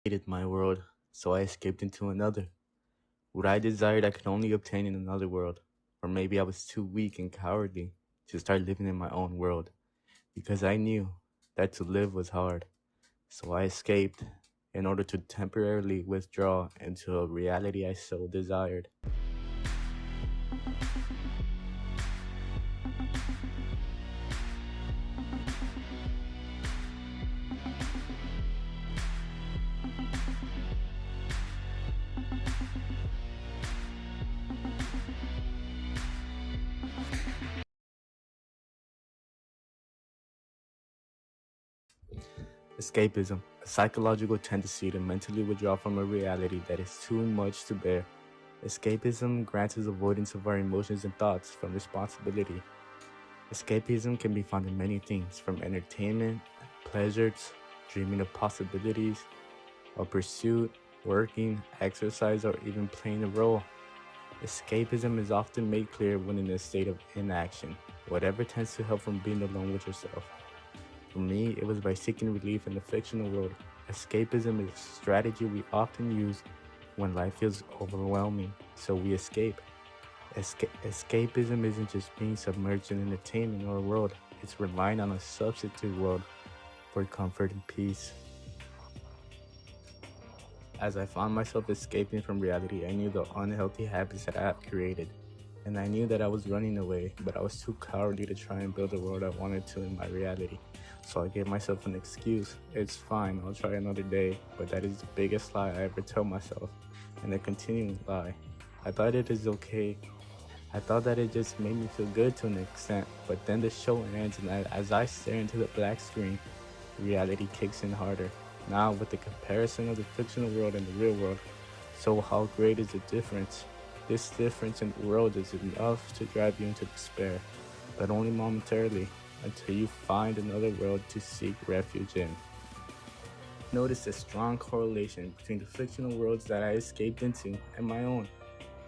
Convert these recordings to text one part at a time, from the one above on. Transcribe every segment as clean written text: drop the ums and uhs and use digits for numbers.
Hated my world, so I escaped into another. What I desired I could only obtain in another world. Or maybe I was too weak and cowardly to start living in my own world, because I knew that to live was hard. So I escaped in order to temporarily withdraw into a reality I so desired. Escapism, a psychological tendency to mentally withdraw from a reality that is too much to bear. Escapism grants us avoidance of our emotions and thoughts from responsibility. Escapism can be found in many things, from entertainment, pleasures, dreaming of possibilities, a pursuit, working, exercise, or even playing a role. Escapism is often made clear when in a state of inaction, whatever tends to help from being alone with yourself. For me, it was by seeking relief in the fictional world. Escapism is a strategy we often use when life feels overwhelming, so we escape. Escapism isn't just being submerged in entertainment or a world, it's relying on a substitute world for comfort and peace. As I found myself escaping from reality, I knew the unhealthy habits that I had created. And I knew that I was running away, but I was too cowardly to try and build the world I wanted to in my reality. So I gave myself an excuse. It's fine, I'll try another day. But that is the biggest lie I ever tell myself, and a continuing lie. I thought it is okay. I thought that it just made me feel good to an extent, but then the show ends, and as I stare into the black screen, reality kicks in harder. Now, with the comparison of the fictional world and the real world, so how great is the difference? This difference in the world is enough to drive you into despair, but only momentarily, until you find another world to seek refuge in. Notice a strong correlation between the fictional worlds that I escaped into and my own.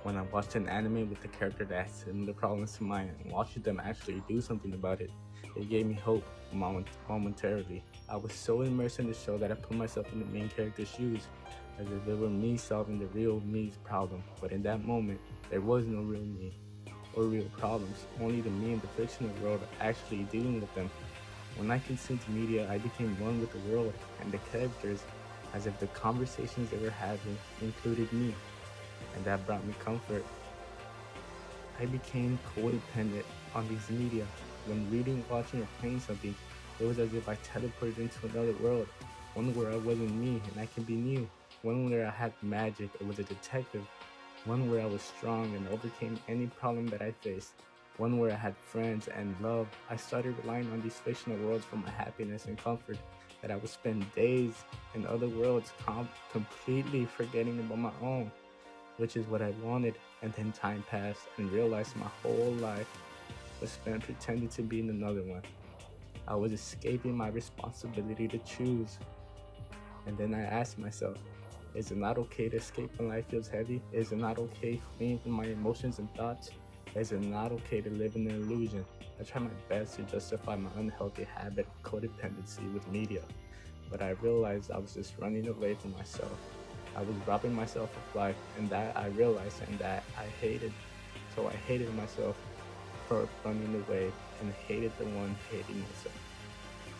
When I watched an anime with a character that had similar problems to mine and watching them actually do something about it, it gave me hope momentarily. I was so immersed in the show that I put myself in the main character's shoes, as if it were me solving the real me's problem. But in that moment, there was no real me or real problems, only the me in the fictional world actually dealing with them. When I consumed media, I became one with the world and the characters, as if the conversations they were having included me, and that brought me comfort. I became codependent on these media. When reading, watching, or playing something, it was as if I teleported into another world, one where I wasn't me and I can be new, one where I had magic or was a detective, one where I was strong and overcame any problem that I faced, one where I had friends and love. I started relying on these fictional worlds for my happiness and comfort, that I would spend days in other worlds completely forgetting about my own, which is what I wanted. And then time passed and realized my whole life was spent pretending to be in another one. I was escaping my responsibility to choose. And then I asked myself, is it not okay to escape when life feels heavy? Is it not okay fleeing from my emotions and thoughts? Is it not okay to live in an illusion? I tried my best to justify my unhealthy habit of codependency with media, but I realized I was just running away from myself. I was robbing myself of life, and that I realized, and that I hated. So I hated myself for running away and hated the one hating myself.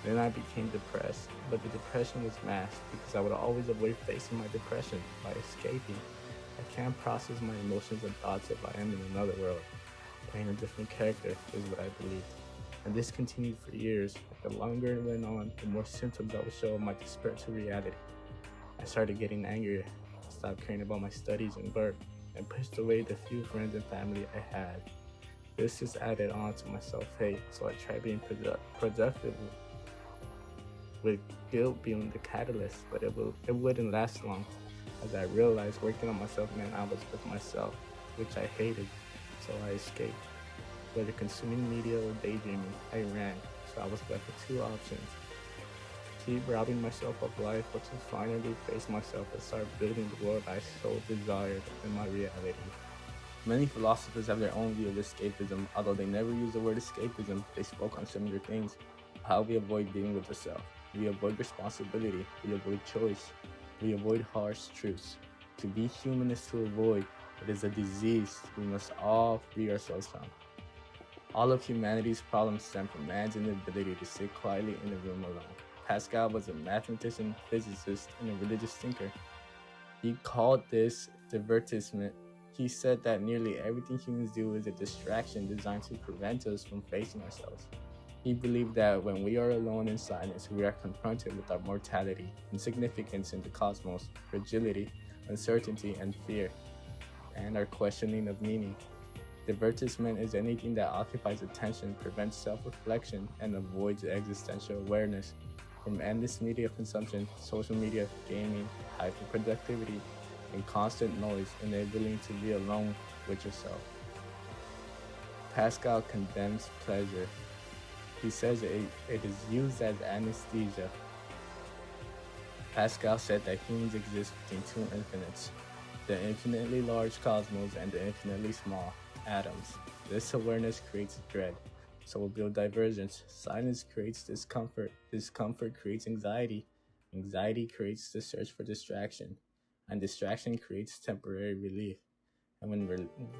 Then I became depressed, but the depression was masked because I would always avoid facing my depression by escaping. I can't process my emotions and thoughts if I am in another world. Playing a different character is what I believed. And this continued for years. The longer it went on, the more symptoms I would show of my despair to reality. I started getting angrier, stopped caring about my studies and work, and pushed away the few friends and family I had. This just added on to my self-hate, so I tried being productive with guilt being the catalyst, but it wouldn't last long, as I realized working on myself meant I was with myself, which I hated, so I escaped. Whether consuming media or daydreaming, I ran, so I was left with two options: keep robbing myself of life, or to finally face myself and start building the world I so desired in my reality. Many philosophers have their own view of escapism. Although they never use the word escapism, they spoke on similar things: how we avoid dealing with the self. We avoid responsibility. We avoid choice. We avoid harsh truths. To be human is to avoid. It is a disease we must all free ourselves from. All of humanity's problems stem from man's inability to sit quietly in a room alone. Pascal was a mathematician, physicist, and a religious thinker. He called this divertissement. He said that nearly everything humans do is a distraction designed to prevent us from facing ourselves. He believed that when we are alone in silence, we are confronted with our mortality, insignificance in the cosmos, fragility, uncertainty, and fear, and our questioning of meaning. Divertissement is anything that occupies attention, prevents self-reflection, and avoids existential awareness. From endless media consumption, social media, gaming, hyperproductivity, and constant noise, enabling to be alone with yourself. Pascal condemns pleasure. He says it is used as anesthesia. Pascal said that humans exist between two infinites, the infinitely large cosmos and the infinitely small atoms. This awareness creates dread, so will build divergence. Silence creates discomfort. Discomfort creates anxiety. Anxiety creates the search for distraction, and distraction creates temporary relief. And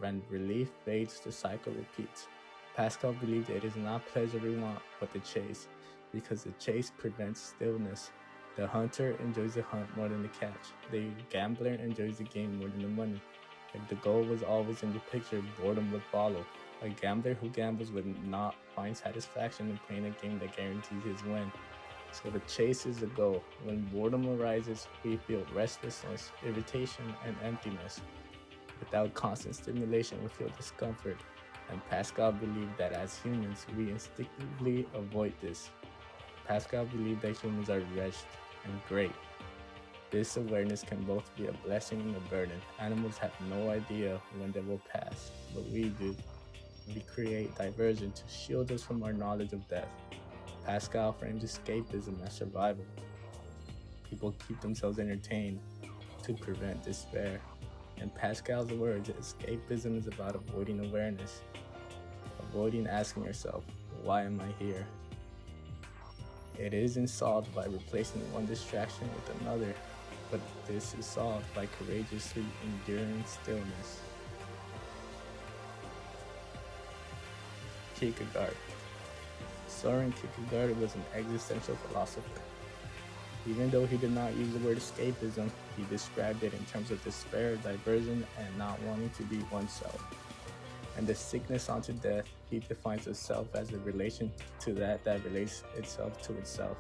when relief fades, the cycle repeats. Pascal believed it is not pleasure we want, but the chase, because the chase prevents stillness. The hunter enjoys the hunt more than the catch. The gambler enjoys the game more than the money. If the goal was always in the picture, boredom would follow. A gambler who gambles would not find satisfaction in playing a game that guarantees his win. So the chase is the goal. When boredom arises, we feel restlessness, irritation, and emptiness. Without constant stimulation, we feel discomfort. And Pascal believed that as humans, we instinctively avoid this. Pascal believed that humans are wretched and great. This awareness can both be a blessing and a burden. Animals have no idea when they will pass, but we do. We create diversion to shield us from our knowledge of death. Pascal frames escapism as survival. People keep themselves entertained to prevent despair. In Pascal's words, escapism is about avoiding awareness, avoiding asking yourself, why am I here? It isn't solved by replacing one distraction with another, but this is solved by courageously enduring stillness. Kierkegard. Soren Kierkegaard was an existential philosopher. Even though he did not use the word escapism, he described it in terms of despair, diversion, and not wanting to be oneself. And the sickness unto death, he defines the self as a relation to that relates itself to itself.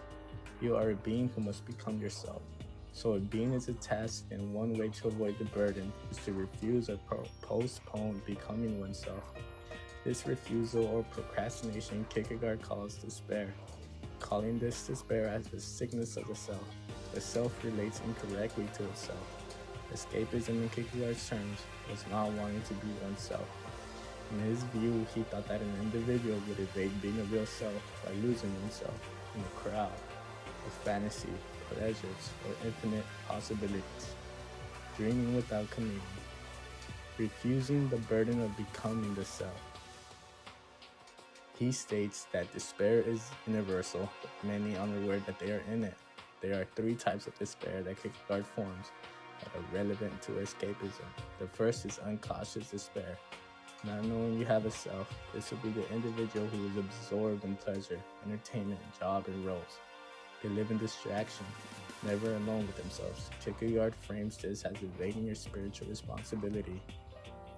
You are a being who must become yourself. So a being is a task, and one way to avoid the burden is to refuse or postpone becoming oneself. This refusal or procrastination Kierkegaard calls despair, calling this despair as the sickness of the self. The self relates incorrectly to itself. Escapism in Kierkegaard's terms was not wanting to be oneself. In his view, he thought that an individual would evade being a real self by losing oneself in a crowd of fantasy, pleasures, or infinite possibilities, dreaming without committing, refusing the burden of becoming the self. He states that despair is universal, but many unaware that they are in it. There are three types of despair that Kierkegaard forms that are relevant to escapism. The first is unconscious despair. Not knowing you have a self, this would be the individual who is absorbed in pleasure, entertainment, job, and roles. They live in distraction, never alone with themselves. Kierkegaard frames this as evading your spiritual responsibility.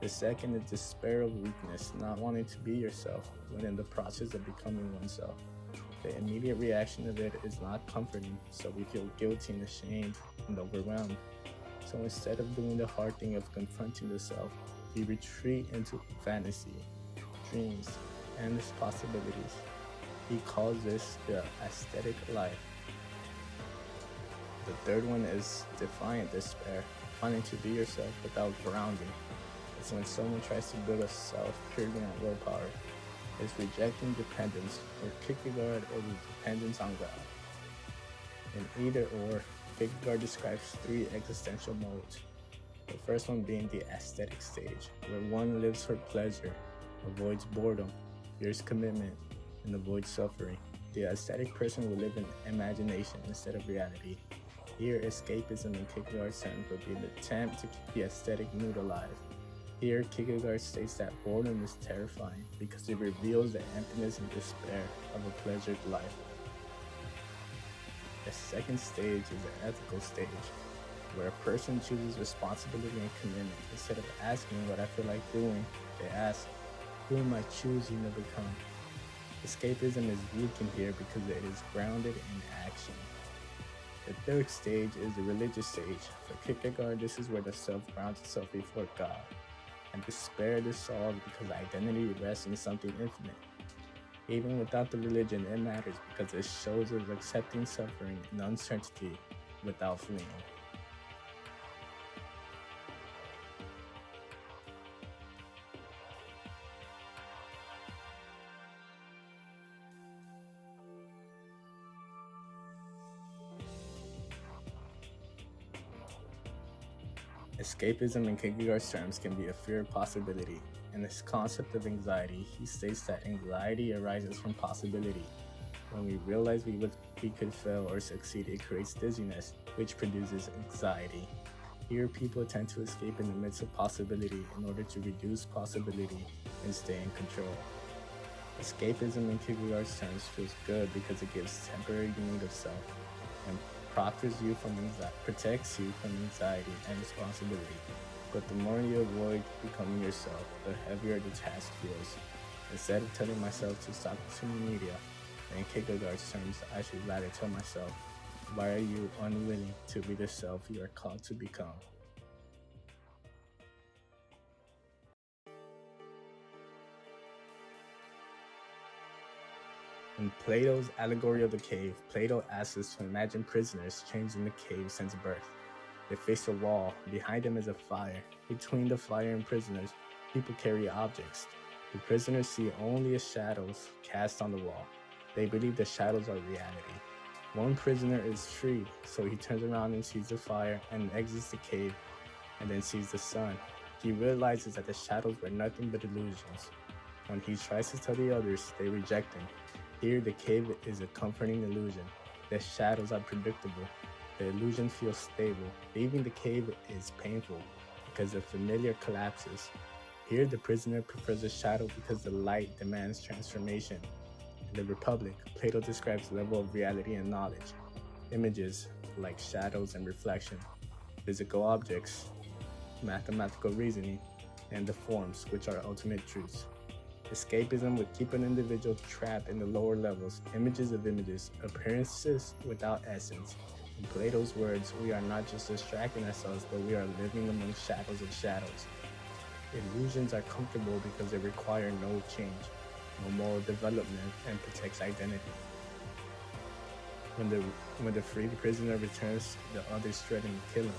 The second is despair of weakness, not wanting to be yourself when in the process of becoming oneself. The immediate reaction of it is not comforting, so we feel guilty and ashamed and overwhelmed. So instead of doing the hard thing of confronting the self, we retreat into fantasy, dreams, endless possibilities. He calls this the aesthetic life. The third one is defiant despair, wanting to be yourself without grounding. It's when someone tries to build a self purely on willpower. It's rejecting dependence. For Kierkegaard, it is dependence on God. In either or, Kierkegaard describes three existential modes. The first one being the aesthetic stage, where one lives for pleasure, avoids boredom, fears commitment, and avoids suffering. The aesthetic person will live in imagination instead of reality. Here, escapism in Kierkegaard's terms would be an attempt to keep the aesthetic mood alive. Here, Kierkegaard states that boredom is terrifying because it reveals the emptiness and despair of a pleasured life. The second stage is the ethical stage, where a person chooses responsibility and commitment. Instead of asking what I feel like doing, they ask, who am I choosing to become? Escapism is weak in here because it is grounded in action. The third stage is the religious stage. For Kierkegaard, this is where the self grounds itself before God, and despair dissolves because identity rests in something infinite. Even without the religion, it matters because it shows us accepting suffering and uncertainty without fleeing. Escapism in Kierkegaard's terms can be a fear of possibility. In this concept of anxiety, he states that anxiety arises from possibility. When we realize we could fail or succeed, it creates dizziness, which produces anxiety. Here, people tend to escape in the midst of possibility in order to reduce possibility and stay in control. Escapism in Kierkegaard's terms feels good because it gives temporary need of self and protects you from anxiety and responsibility. But the more you avoid becoming yourself, the heavier the task feels. Instead of telling myself to stop consuming media, in Kierkegaard's terms, I should rather tell myself, why are you unwilling to be the self you are called to become? In Plato's allegory of the cave, Plato asks us to imagine prisoners chained in the cave since birth. They face a wall. Behind them is a fire. Between the fire and prisoners, people carry objects. The prisoners see only as shadows cast on the wall. They believe the shadows are reality. One prisoner is freed, so he turns around and sees the fire and exits the cave and then sees the sun. He realizes that the shadows were nothing but illusions. When he tries to tell the others, they reject him. Here, the cave is a comforting illusion. The shadows are predictable. The illusion feels stable. Leaving the cave is painful because the familiar collapses. Here, the prisoner prefers the shadow because the light demands transformation. In the Republic, Plato describes the level of reality and knowledge. Images, like shadows and reflection, physical objects, mathematical reasoning, and the forms, which are ultimate truths. Escapism would keep an individual trapped in the lower levels, images of images, appearances without essence. In Plato's words, we are not just distracting ourselves, but we are living among shadows of shadows. Illusions are comfortable because they require no change, no moral development, and protects identity. When the freed prisoner returns, the others threaten to kill him.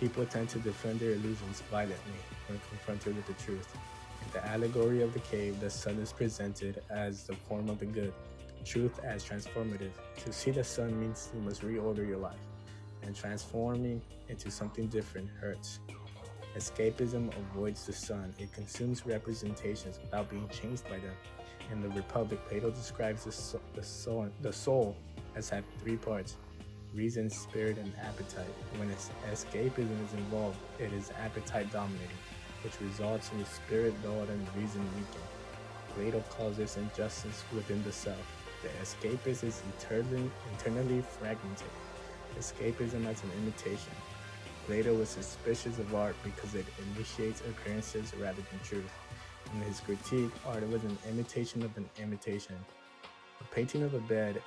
People tend to defend their illusions violently when confronted with the truth. In the allegory of the cave, the sun is presented as the form of the good, truth as transformative. To see the sun means you must reorder your life, and transforming into something different hurts. Escapism avoids the sun. It consumes representations without being changed by them. In the Republic, Plato describes the soul as having three parts: reason, spirit, and appetite. When escapism is involved, it is appetite dominating, which results in the spirit dulled and reason weakened. Plato calls this injustice within the self. The escapist is internally fragmented. Escapism as an imitation. Plato was suspicious of art because it initiates appearances rather than truth. In his critique, art was an imitation of an imitation. A painting of a bed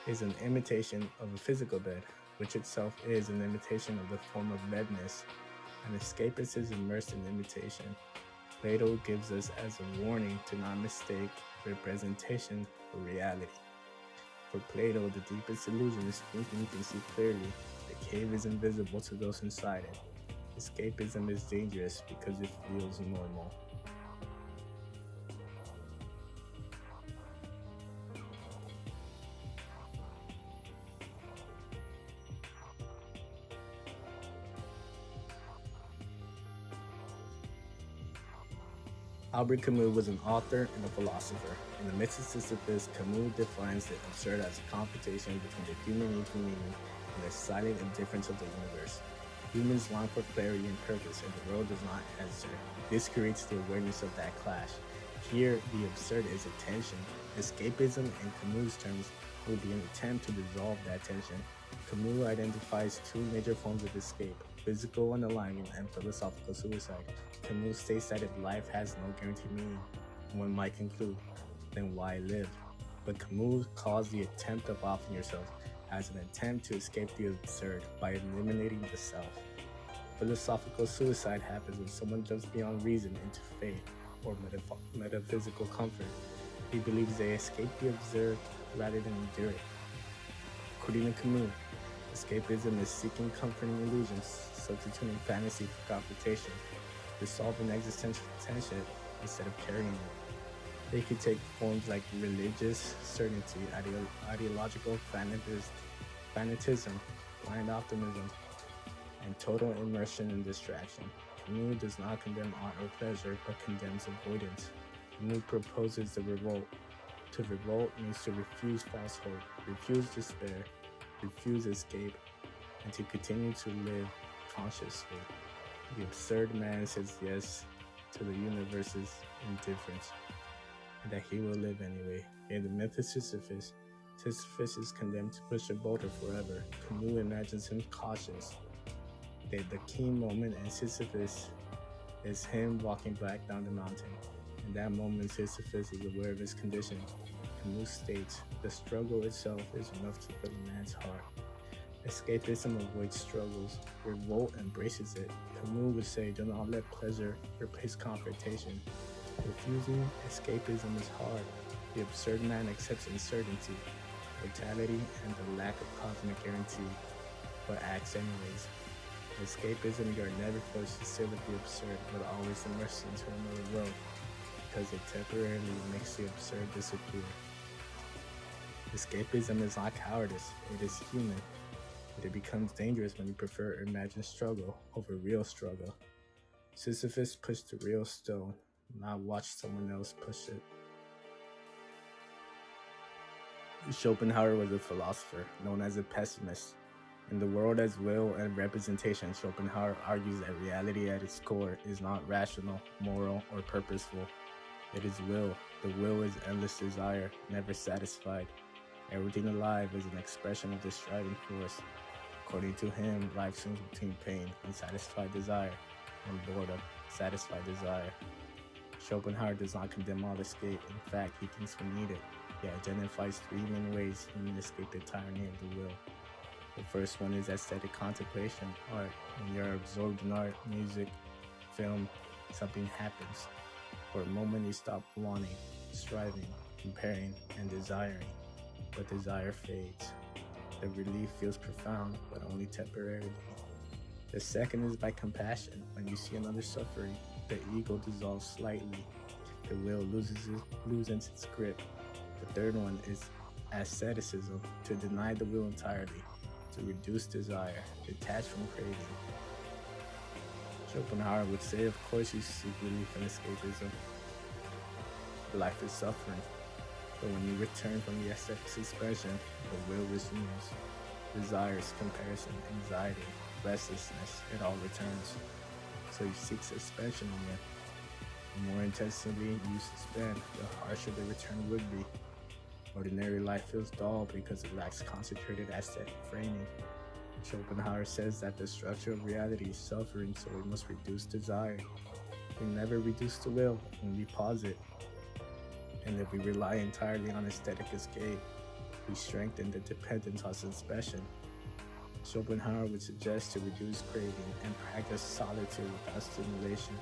is an imitation of a physical bed, which itself is an imitation of the form of bedness. An escapist is immersed in imitation. Plato gives us as a warning to not mistake representation for reality. For Plato, the deepest illusion is thinking you can see clearly. The cave is invisible to those inside it. Escapism is dangerous because it feels normal. Albert Camus was an author and a philosopher. In The Myth of Sisyphus, Camus defines the absurd as a confrontation between the human need for meaning and the silent indifference of the universe. Humans long for clarity and purpose, and the world does not answer. This creates the awareness of that clash. Here, the absurd is a tension. Escapism, in Camus' terms, would be an attempt to dissolve that tension. Camus identifies two major forms of escape: physical unalignment and philosophical suicide. Camus states that if life has no guaranteed meaning, one might conclude, then why live? But Camus calls the attempt of offing yourself as an attempt to escape the absurd by eliminating the self. Philosophical suicide happens when someone jumps beyond reason into faith or metaphysical comfort. He believes they escape the absurd rather than endure it. According to Camus, escapism is seeking comforting illusions, substituting fantasy for confrontation, resolving existential tension instead of carrying it. They could take forms like religious certainty, ideological fanatism, blind optimism, and total immersion in distraction. Camus does not condemn art or pleasure, but condemns avoidance. Camus proposes the revolt. To revolt means to refuse false hope, refuse despair, refuse escape, and to continue to live consciously. The absurd man says yes to the universe's indifference, and that he will live anyway. In The Myth of Sisyphus, Sisyphus is condemned to push a boulder forever. Camus imagines him cautious. The key moment in Sisyphus is him walking back down the mountain. In that moment, Sisyphus is aware of his condition. Camus states, the struggle itself is enough to fill a man's heart. Escapism avoids struggles. Revolt embraces it. Camus would say, do not let pleasure replace confrontation. Refusing escapism is hard. The absurd man accepts uncertainty, mortality, and the lack of cosmic guarantee, but acts anyways. Escapism, you are never forced to sit with the absurd, but always immersed into another world, because it temporarily makes the absurd disappear. Escapism is not cowardice, it is human. But it becomes dangerous when you prefer imagined struggle over real struggle. Sisyphus pushed the real stone, not watch someone else push it. Schopenhauer was a philosopher, known as a pessimist. In The World as Will and Representation, Schopenhauer argues that reality at its core is not rational, moral, or purposeful. It is will. The will is endless desire, never satisfied. Everything alive is an expression of this striving force. According to him, life swings between pain, unsatisfied desire, and boredom, satisfied desire. Schopenhauer does not condemn all escape. In fact, he thinks we need it. He identifies three main ways we can escape the tyranny of the will. The first one is aesthetic contemplation, art. When you're absorbed in art, music, film, something happens. For a moment you stop wanting, striving, comparing, and desiring, but desire fades. The relief feels profound, but only temporarily. The second is by compassion. When you see another suffering, the ego dissolves slightly. The will loosens its grip. The third one is asceticism, to deny the will entirely, to reduce desire, detach from craving. Schopenhauer would say, of course you seek relief in escapism. Life is suffering, but when you return from the aesthetic expression, the will resumes. Desires, comparison, anxiety, restlessness, it all returns. So you seek suspension again. The more intensely you suspend, the harsher the return would be. Ordinary life feels dull because it lacks concentrated aesthetic framing. Schopenhauer says that the structure of reality is suffering, so we must reduce desire. We never reduce the will when we pause it. And if we rely entirely on aesthetic escape, we strengthen the dependence on suspension. Schopenhauer would suggest to reduce craving and practice solitude without stimulation,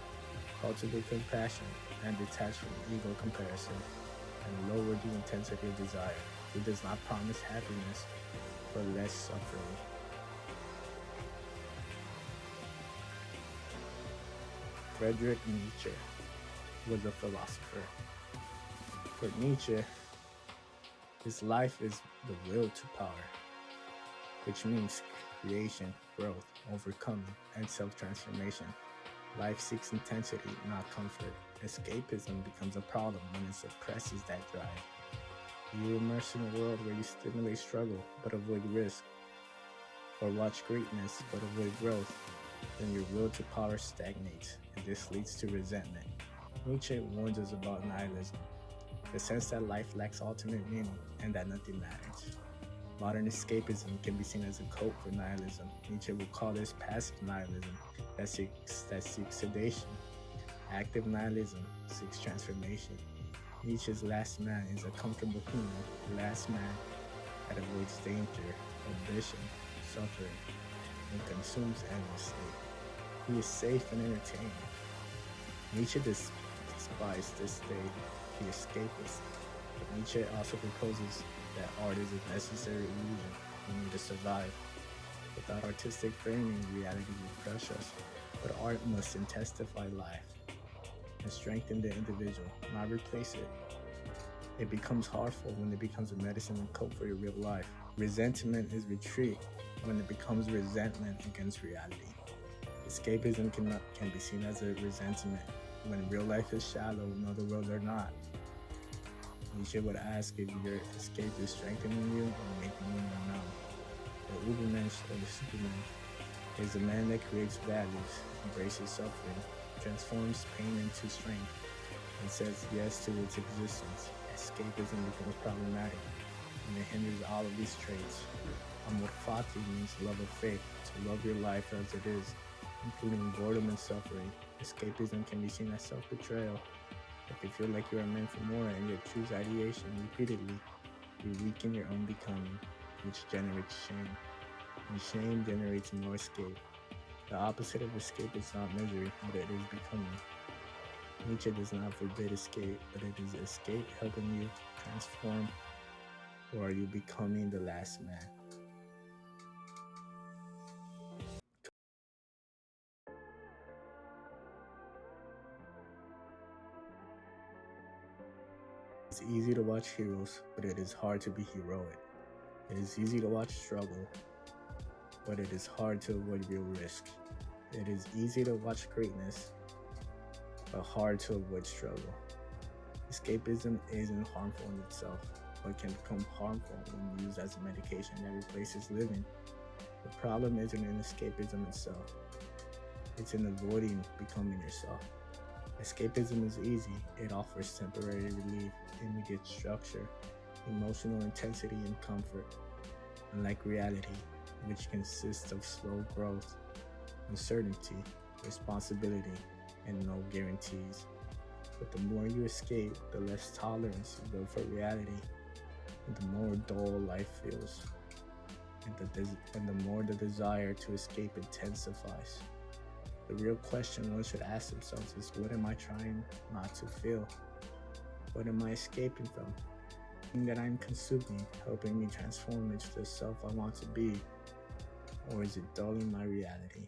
cultivate compassion, and detach from ego comparison, and lower the intensity of desire. He does not promise happiness, but less suffering. Friedrich Nietzsche was a philosopher. For Nietzsche, his life is the will to power, which means creation, growth, overcoming, and self-transformation. Life seeks intensity, not comfort. Escapism becomes a problem when it suppresses that drive. You immerse in a world where you stimulate struggle but avoid risk, or watch greatness but avoid growth, then your will to power stagnates, and this leads to resentment. Nietzsche warns us about nihilism, the sense that life lacks ultimate meaning and that nothing matters. Modern escapism can be seen as a cope for nihilism. Nietzsche would call this passive nihilism that seeks sedation. Active nihilism seeks transformation. Nietzsche's last man is a comfortable human, the last man that avoids danger, ambition, suffering, and consumes endlessly. He is safe and entertaining. Nietzsche despised this state, the escapist. But Nietzsche also proposes that art is a necessary illusion we need to survive. Without artistic framing, reality will crush us, but art must intensify life and strengthen the individual, not replace it. It becomes harmful when it becomes a medicine and cope for your real life. Resentment is retreat when it becomes resentment against reality. Escapism can be seen as a resentment when real life is shallow and other worlds are not. Nietzsche would ask if your escape is strengthening you or making you more numb. The Ubermensch or the Superman is a man that creates values, embraces suffering, transforms pain into strength, and says yes to its existence. Escapism becomes problematic and it hinders all of these traits. Amor fati means love of faith, to love your life as it is, including boredom and suffering. Escapism can be seen as self-betrayal. If you feel like you are meant for more and yet choose ideation repeatedly, you weaken your own becoming, which generates shame. And shame generates more escape. The opposite of escape is not misery, but it is becoming. Nietzsche does not forbid escape, but it is escape helping you transform, or are you becoming the last man? It's easy to watch heroes, but it is hard to be heroic. It is easy to watch struggle, but it is hard to avoid real risk. It is easy to watch greatness, but hard to avoid struggle. Escapism isn't harmful in itself, but can become harmful when used as a medication that replaces living. The problem isn't in escapism itself, it's in avoiding becoming yourself. Escapism is easy, it offers temporary relief, immediate structure, emotional intensity and comfort, unlike reality, which consists of slow growth, uncertainty, responsibility, and no guarantees. But the more you escape, the less tolerance you build for reality, and the more dull life feels, and the more the desire to escape intensifies. The real question one should ask themselves is, what am I trying not to feel? What am I escaping from? Something that I'm consuming, helping me transform into the self I want to be? Or is it dulling my reality?